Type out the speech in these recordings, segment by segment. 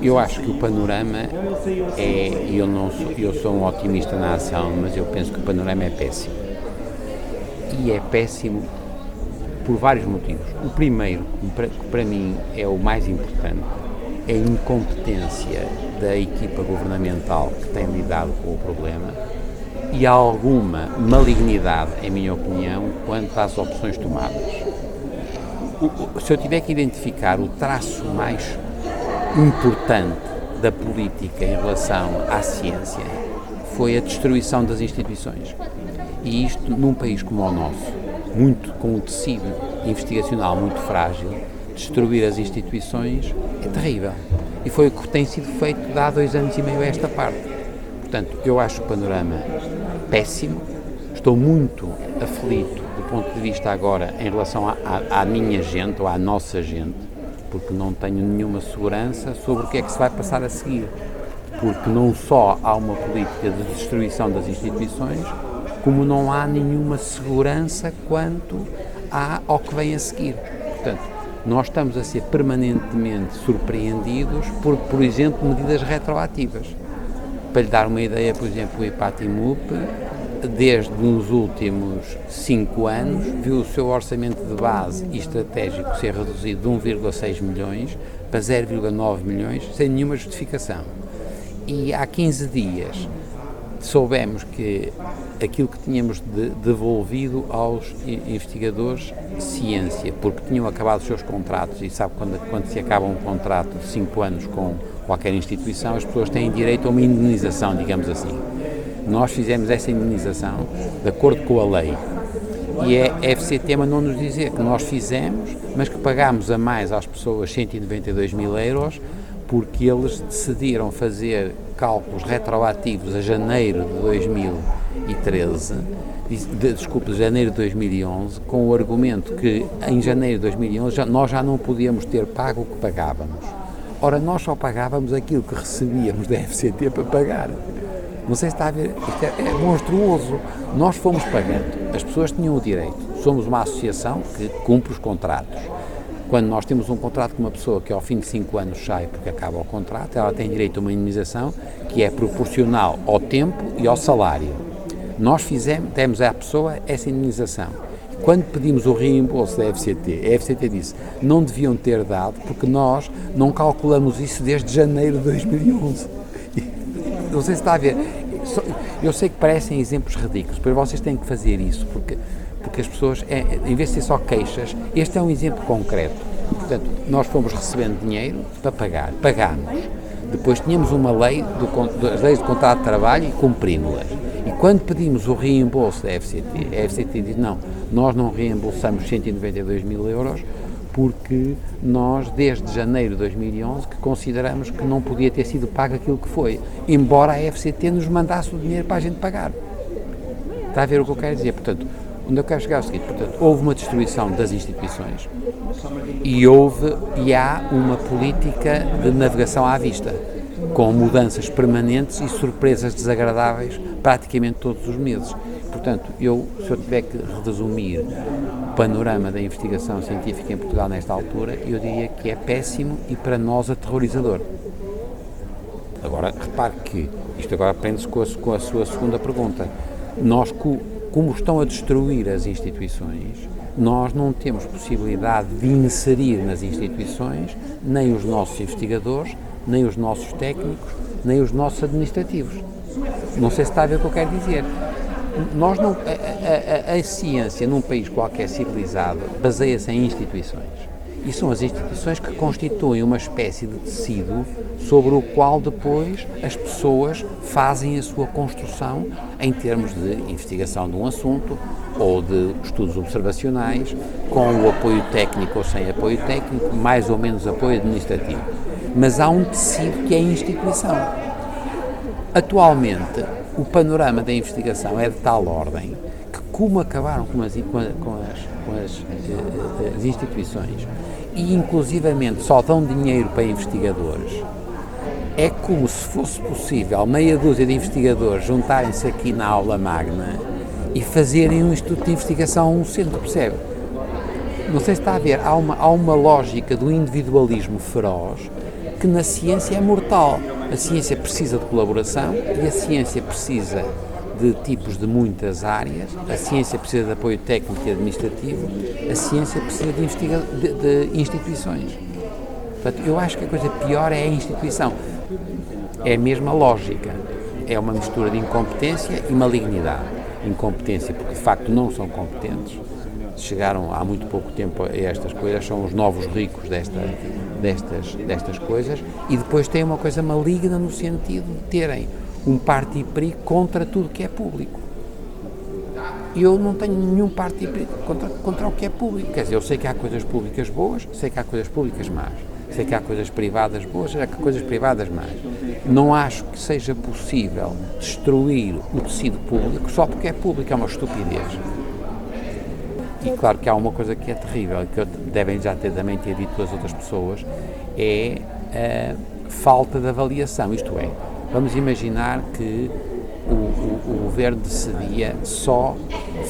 Eu acho que o panorama eu sou um otimista na ação, mas eu penso que o panorama é péssimo. E é péssimo por vários motivos. O primeiro, que para mim é o mais importante, é a incompetência da equipa governamental que tem lidado com o problema e há alguma malignidade, em minha opinião, quanto às opções tomadas. Se eu tiver que identificar o traço mais importante da política em relação à ciência, foi a destruição das instituições. E isto, num país como o nosso, com um tecido investigacional muito frágil, destruir as instituições é terrível. E foi o que tem sido feito há 2 anos e meio a esta parte. Portanto, eu acho o panorama péssimo, estou muito aflito do ponto de vista agora em relação à minha gente ou à nossa gente, porque não tenho nenhuma segurança sobre o que é que se vai passar a seguir. Porque não só há uma política de destruição das instituições, como não há nenhuma segurança quanto ao que vem a seguir. Portanto, nós estamos a ser permanentemente surpreendidos por exemplo, medidas retroativas. Para lhe dar uma ideia, por exemplo, o IPATIMUP, desde os últimos 5 anos, viu o seu orçamento de base e estratégico ser reduzido de 1,6 milhões para 0,9 milhões, sem nenhuma justificação. E há 15 dias soubemos que aquilo que tínhamos devolvido aos investigadores de ciência, porque tinham acabado os seus contratos, e sabe quando se acaba um contrato de 5 anos com qualquer instituição, as pessoas têm direito a uma indenização, digamos assim. Nós fizemos essa indenização de acordo com a lei. E a FCT mandou nos dizer que nós fizemos, mas que pagámos a mais às pessoas 192 mil euros, porque eles decidiram fazer cálculos retroativos a janeiro de 2013, de janeiro de 2011, com o argumento que em janeiro de 2011 nós já não podíamos ter pago o que pagávamos. Ora, nós só pagávamos aquilo que recebíamos da FCT para pagar. Não sei se está a ver, isto é monstruoso. Nós fomos pagando, as pessoas tinham o direito, somos uma associação que cumpre os contratos. Quando nós temos um contrato com uma pessoa que ao fim de 5 anos sai porque acaba o contrato, ela tem direito a uma indemnização que é proporcional ao tempo e ao salário. Nós demos à pessoa essa indemnização. Quando pedimos o reembolso da FCT, a FCT disse não deviam ter dado porque nós não calculamos isso desde janeiro de 2011. Não sei se está a ver. Eu sei que parecem exemplos ridículos, mas vocês têm que fazer isso porque as pessoas, em vez de ser só queixas, este é um exemplo concreto. Portanto, nós fomos recebendo dinheiro para pagar, pagámos. Depois tínhamos uma lei, as leis de contrato de trabalho e cumprimos-las. E quando pedimos o reembolso da FCT, a FCT diz não, nós não reembolsamos 192 mil euros porque nós, desde janeiro de 2011, que consideramos que não podia ter sido pago aquilo que foi, embora a FCT nos mandasse o dinheiro para a gente pagar. Está a ver o que eu quero dizer? Portanto, onde eu quero chegar é o seguinte, portanto, houve uma destruição das instituições e há uma política de navegação à vista, com mudanças permanentes e surpresas desagradáveis praticamente todos os meses. Portanto, se eu tiver que resumir o panorama da investigação científica em Portugal nesta altura, eu diria que é péssimo e para nós aterrorizador. Agora, repare que isto agora prende-se com a sua segunda pergunta. Nós, como estão a destruir as instituições, nós não temos possibilidade de inserir nas instituições nem os nossos investigadores, nem os nossos técnicos, nem os nossos administrativos. Não sei se está a ver o que eu quero dizer. Nós não, a ciência num país qualquer civilizado baseia-se em instituições. E são as instituições que constituem uma espécie de tecido sobre o qual depois as pessoas fazem a sua construção em termos de investigação de um assunto ou de estudos observacionais, com o apoio técnico ou sem apoio técnico, mais ou menos apoio administrativo. Mas há um tecido que é a instituição. Atualmente, o panorama da investigação é de tal ordem que, como acabaram com as instituições e, inclusivamente, só dão dinheiro para investigadores, é como se fosse possível meia dúzia de investigadores juntarem-se aqui na aula magna e fazerem um instituto de investigação, um centro, percebe? Não sei se está a ver, há uma lógica do individualismo feroz que na ciência é mortal. A ciência precisa de colaboração e a ciência precisa de tipos de muitas áreas, a ciência precisa de apoio técnico e administrativo, a ciência precisa de instituições. Portanto, eu acho que a coisa pior é a instituição. É a mesma lógica. É uma mistura de incompetência e malignidade. Incompetência porque, de facto, não são competentes. Chegaram há muito pouco tempo a estas coisas, são os novos ricos destas coisas, e depois tem uma coisa maligna no sentido de terem um parte-peri contra tudo que é público. Eu não tenho nenhum parte-peri contra o que é público. Quer dizer, eu sei que há coisas públicas boas, sei que há coisas públicas más, sei que há coisas privadas boas, sei que há coisas privadas más. Não acho que seja possível destruir o tecido público só porque é público, é uma estupidez. E claro que há uma coisa que é terrível, que devem já também ter dito as outras pessoas, é a falta de avaliação, isto é, vamos imaginar que o governo decidia só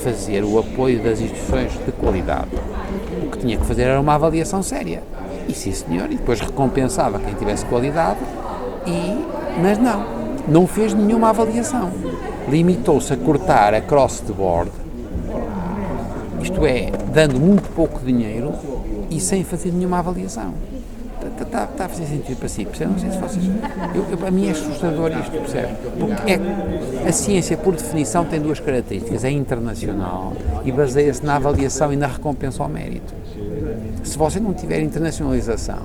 fazer o apoio das instituições de qualidade. O que tinha que fazer era uma avaliação séria. E sim, senhor, e depois recompensava quem tivesse qualidade, mas não fez nenhuma avaliação. Limitou-se a cortar across the board, isto é, dando muito pouco dinheiro e sem fazer nenhuma avaliação. Está a fazer sentido para si, percebe? Não sei se vocês... Para mim é assustador isto, percebe? Porque a ciência, por definição, tem duas características. É internacional e baseia-se na avaliação e na recompensa ao mérito. Se você não tiver internacionalização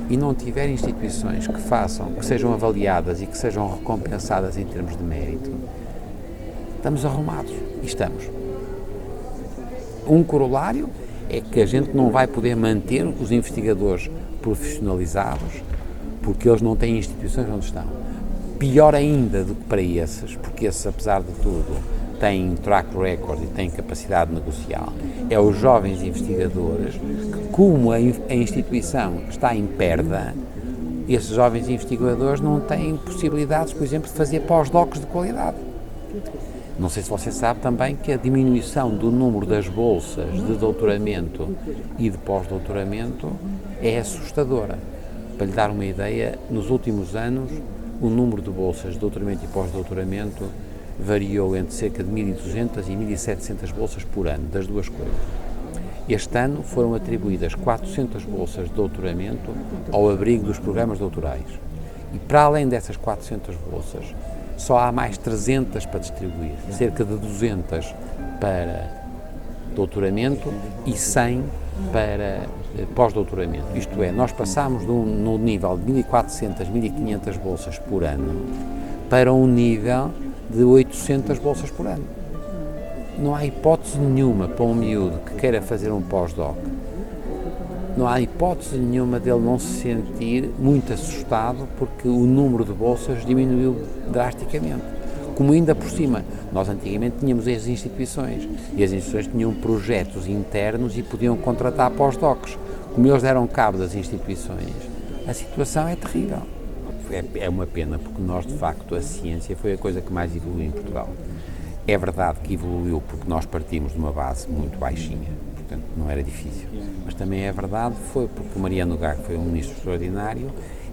e não tiver instituições que sejam avaliadas e que sejam recompensadas em termos de mérito, estamos arrumados. E estamos. Um corolário é que a gente não vai poder manter os investigadores profissionalizados porque eles não têm instituições onde estão. Pior ainda do que para esses, porque esses, apesar de tudo, têm track record e têm capacidade negocial, é os jovens investigadores que, como a instituição está em perda, esses jovens investigadores não têm possibilidades, por exemplo, de fazer pós-docs de qualidade. Não sei se você sabe também que a diminuição do número das bolsas de doutoramento e de pós-doutoramento é assustadora. Para lhe dar uma ideia, nos últimos anos, o número de bolsas de doutoramento e pós-doutoramento variou entre cerca de 1.200 e 1.700 bolsas por ano, das duas coisas. Este ano foram atribuídas 400 bolsas de doutoramento ao abrigo dos programas doutorais. E para além dessas 400 bolsas, só há mais 300 para distribuir, cerca de 200 para doutoramento e 100 para pós-doutoramento. Isto é, nós passámos no nível de 1.400, 1.500 bolsas por ano para um nível de 800 bolsas por ano. Não há hipótese nenhuma para um miúdo que queira fazer um pós-doc, não há hipótese nenhuma dele não se sentir muito assustado porque o número de bolsas diminuiu drasticamente. Como ainda por cima, nós antigamente tínhamos as instituições e as instituições tinham projetos internos e podiam contratar pós-docs. Como eles deram cabo das instituições, a situação é terrível. É uma pena porque nós, de facto, a ciência foi a coisa que mais evoluiu em Portugal. É verdade que evoluiu porque nós partimos de uma base muito baixinha, portanto não era difícil. Mas também é verdade, foi porque o Mariano Gago foi um ministro extraordinário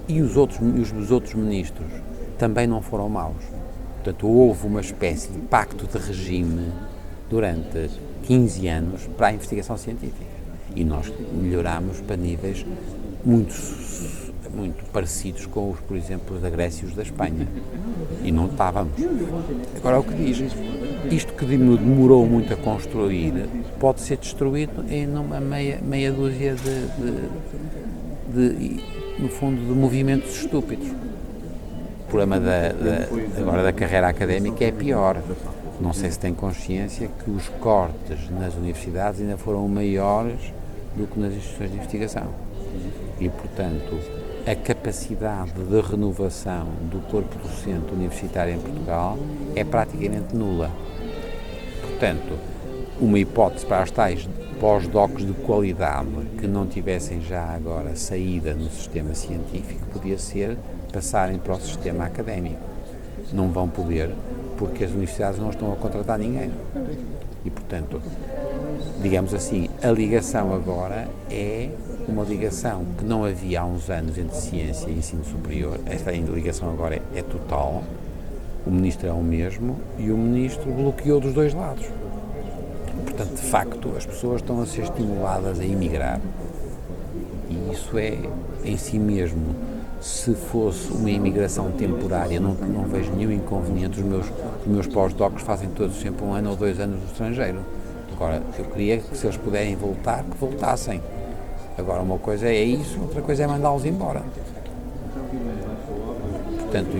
e os outros ministros também não foram maus. Portanto, houve uma espécie de pacto de regime durante 15 anos para a investigação científica. E nós melhorámos para níveis muito parecidos com os, por exemplo, da Grécia e os da Espanha. E não estávamos. Agora, o que diz? Isto que demorou muito a construir pode ser destruído em uma meia dúzia no fundo, de movimentos estúpidos. O problema agora da carreira académica é pior. Não sei se tem consciência que os cortes nas universidades ainda foram maiores do que nas instituições de investigação. E, portanto, a capacidade de renovação do corpo docente universitário em Portugal é praticamente nula. Portanto, uma hipótese para as tais pós-docs de qualidade que não tivessem já agora saída no sistema científico podia ser passarem para o sistema académico. Não vão poder porque as universidades não estão a contratar ninguém. E, portanto, digamos assim, a ligação agora é uma ligação que não havia há uns anos entre ciência e ensino superior. Esta ligação agora é total. O ministro é o mesmo e o ministro bloqueou dos dois lados. Portanto, de facto, as pessoas estão a ser estimuladas a emigrar. E isso é, em si mesmo, se fosse uma imigração temporária, não vejo nenhum inconveniente. Os meus pós-docs fazem todos sempre 1 ano ou 2 anos no estrangeiro. Agora, eu queria que, se eles puderem voltar, que voltassem. Agora, uma coisa é isso, outra coisa é mandá-los embora. Portanto,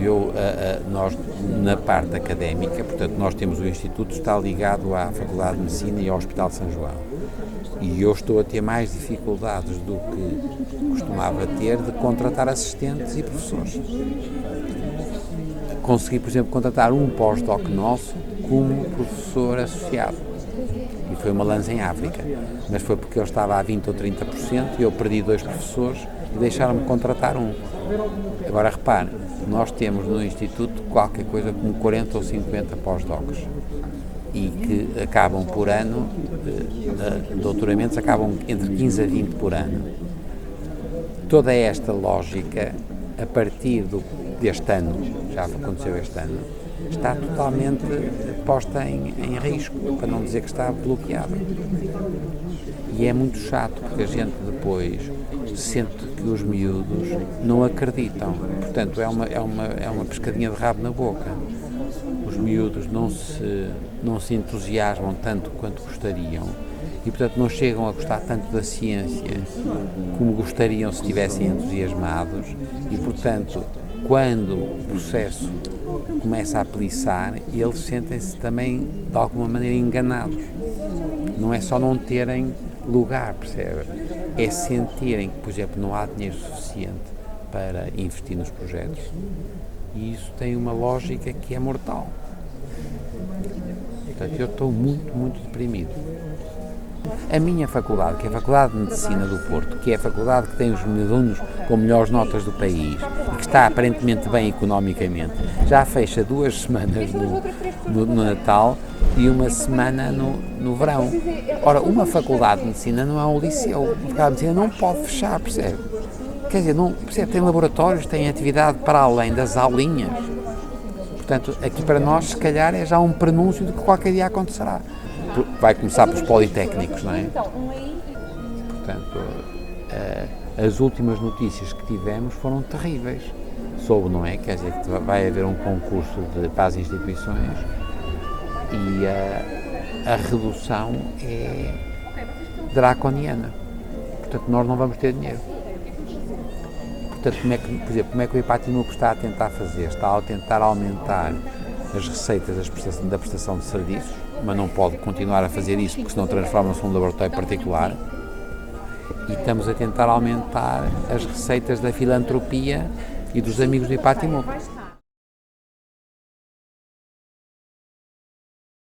nós, na parte académica, portanto, nós temos o Instituto, está ligado à Faculdade de Medicina e ao Hospital de São João. E eu estou a ter mais dificuldades do que costumava ter de contratar assistentes e professores. Consegui, por exemplo, contratar um pós-doc nosso como professor associado. E foi uma lança em África. Mas foi porque ele estava a 20% ou 30% e eu perdi 2 professores e deixaram-me contratar um. Agora, repare, nós temos no Instituto qualquer coisa como 40 ou 50 pós-docs e que acabam por ano, doutoramentos acabam entre 15 a 20 por ano. Toda esta lógica, a partir deste ano, já aconteceu este ano, está totalmente posta em risco, para não dizer que está bloqueada. E é muito chato, porque a gente depois sente que os miúdos não acreditam. Portanto, é uma pescadinha de rabo na boca. Os miúdos não se entusiasmam tanto quanto gostariam e, portanto, não chegam a gostar tanto da ciência como gostariam se estivessem entusiasmados e, portanto, quando o processo começa a peliçar, eles sentem-se também, de alguma maneira, enganados. Não é só não terem lugar, percebe? É sentirem que, por exemplo, não há dinheiro suficiente para investir nos projetos. E isso tem uma lógica que é mortal. Portanto, eu estou muito, muito deprimido. A minha faculdade, que é a Faculdade de Medicina do Porto, que é a faculdade que tem os alunos com melhores notas do país e que está aparentemente bem economicamente, já fecha 2 semanas no Natal e 1 semana no verão. Ora, uma faculdade de medicina não é um liceu. A faculdade de medicina não pode fechar, percebe? Quer dizer, não, percebe, tem laboratórios, tem atividade para além das aulinhas. Portanto, aqui para nós, se calhar, é já um prenúncio de que qualquer dia acontecerá. Vai começar pelos politécnicos, não é? Portanto, as últimas notícias que tivemos foram terríveis. Soube, não é? Quer dizer, que vai haver um concurso para as instituições e a redução é draconiana. Portanto, nós não vamos ter dinheiro. Portanto, por exemplo, como é que o Ipatinub está a tentar fazer? Está a tentar aumentar as receitas da prestação de serviços, mas não pode continuar a fazer isso porque senão transforma-se num laboratório particular. E estamos a tentar aumentar as receitas da filantropia e dos amigos do Ipatinub.